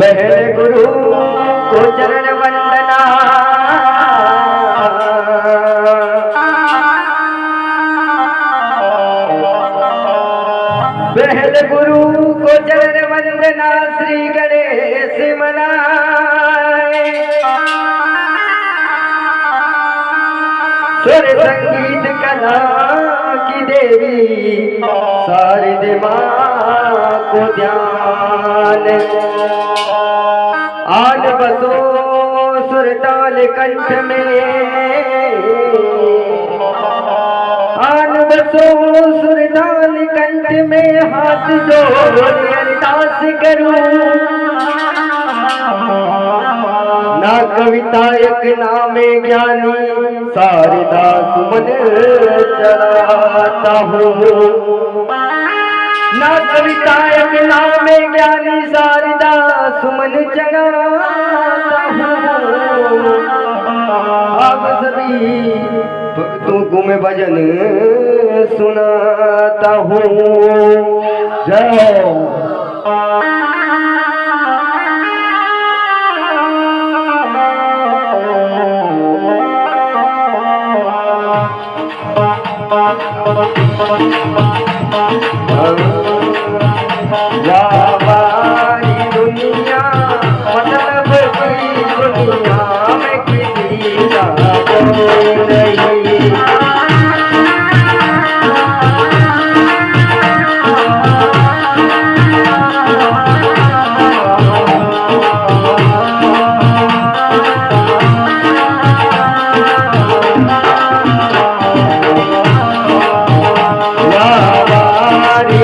पहले गुरु को चरण वंदना, पहले गुरु को चरण वंदना, श्री गणेश मनाए। स्वर संगीत कला की देवी शारदे माँ को ध्यान, आन बसो सुरताल कंठ में, आन बसो सुरताल कंठ में, हाथ जोड़ अरदास करूं। ना कवितायक नाम ज्ञानी शारदा सुमन चढ़ाता हूँ, ना कवितायक नाम ज्ञानी शारदा सुमन चढ़ाता हूँ। अब सभी भक्तों को मैं भजन सुनाता हूँ। जय हमारी दुनिया मतलब की दुनिया में किसी का कोई नहीं। हमारी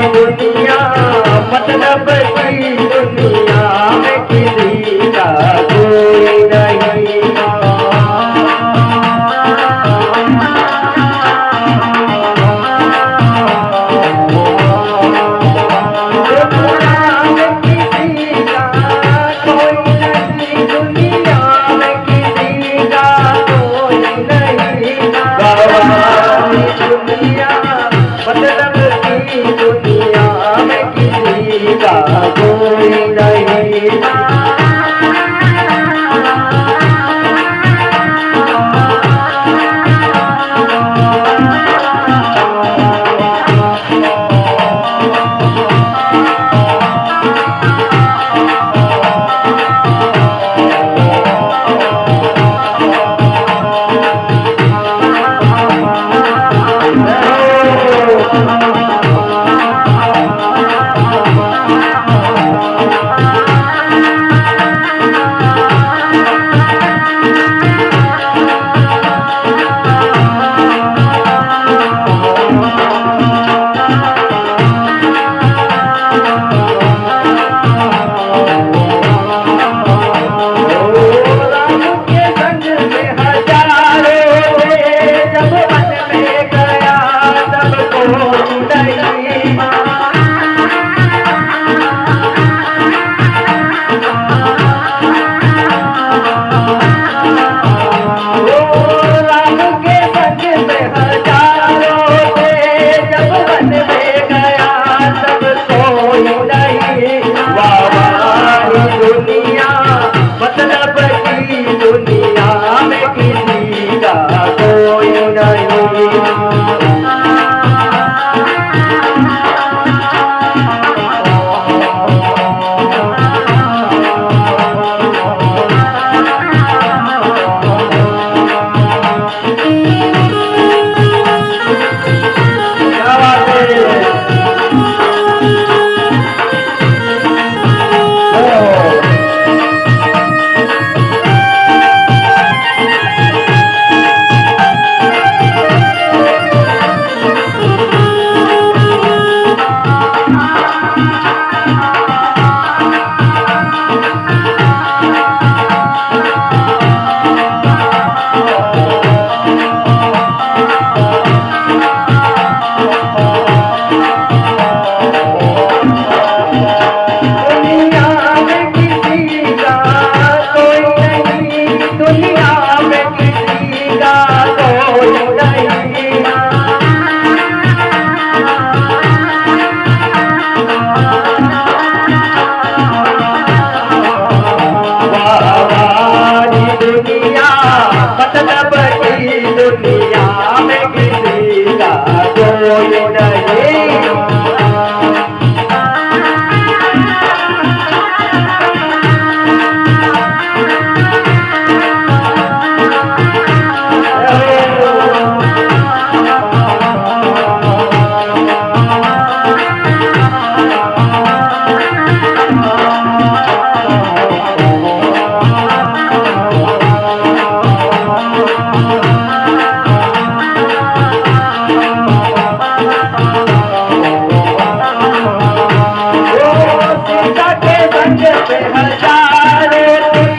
पे हजारों थी,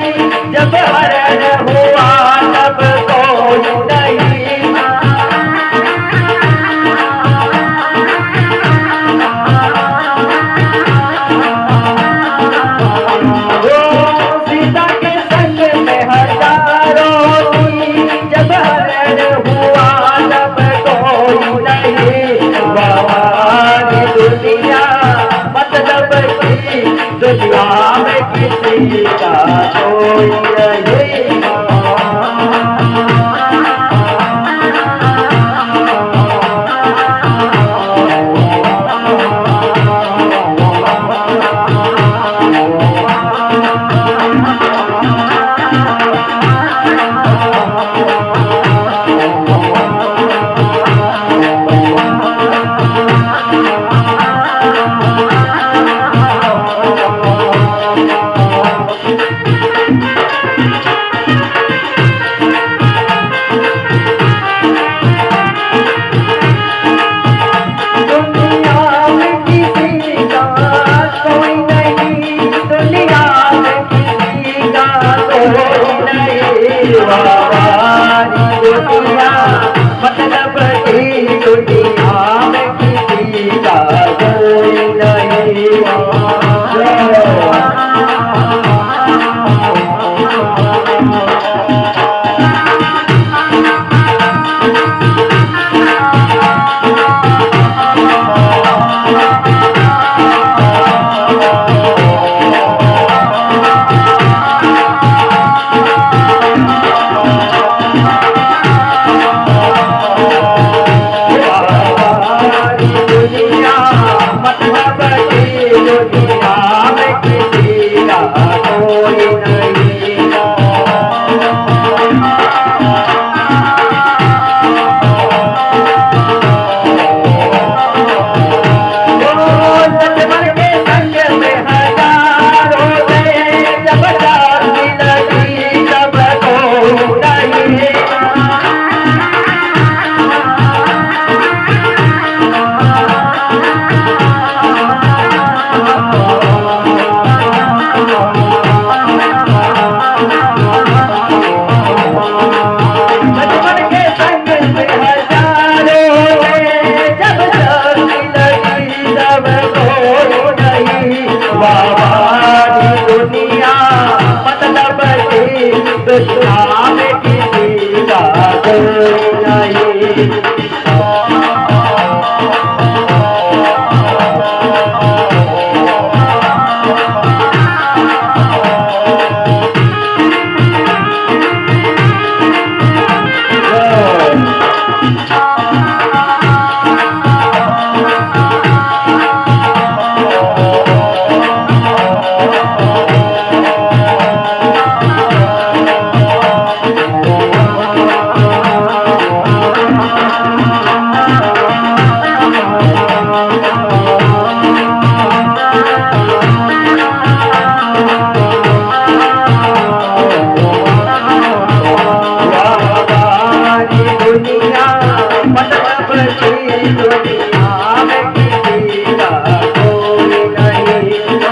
जब हरण हुआ तब कोई नहीं। वो सीता के संग में हजारों थी, जब हरण हुआ तब कोई नहीं। हमारी दुनिया मतलब की दुनिया में किसी का कोई नहीं। मतलब की दुनिया में किसी का कोई नहीं। दुनिया मतलब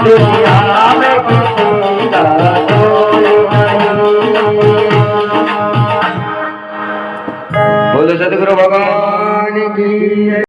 दुनिया में किसी का कोई नहीं। बोलो सतगुरु भगवान की।